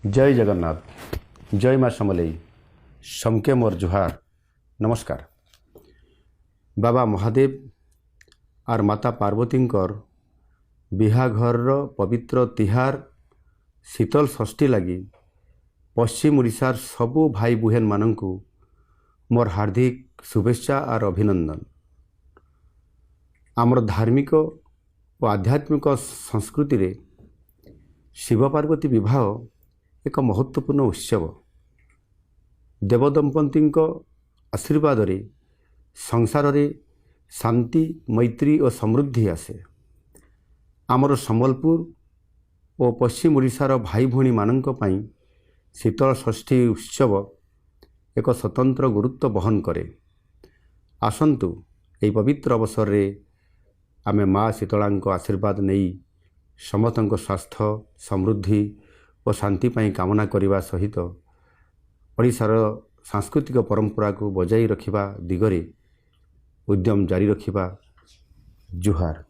जय जगन्नाथ जय माँ समलेई समके मोर जुहार नमस्कार। बाबा महादेव और माता पार्वतींकर बिहाघर पवित्र तिहार शीतल षष्ठी लगी पश्चिम ओडिशार सबू भाई बुहेन मानंकु मोर हार्दिक शुभेच्छा और अभिनंदन। आमर धार्मिक और आध्यात्मिक संस्कृति रे शिव पार्वती विवाह एक महत्वपूर्ण उत्सव। देवदंपति आशीर्वाद रे संसार रे शांति मैत्री और समृद्धि आसे। आमर संबलपुर और पश्चिम ओडिशार भाई भौणी मानंक पई शीतल षष्ठी उत्सव एक स्वतंत्र गुरुत्व बहन करे। आसंतु एही पवित्र अवसर रे आमे माँ शीतलांक आशीर्वाद नहीं समस्तଙ୍କ स्वास्थ्य समृद्धि और शांति पाई कामना करने सहित ओडिशार सांस्कृतिक परंपरा को बजाई रखिबा दिगरे उद्यम जारी रखिबा। जुहार।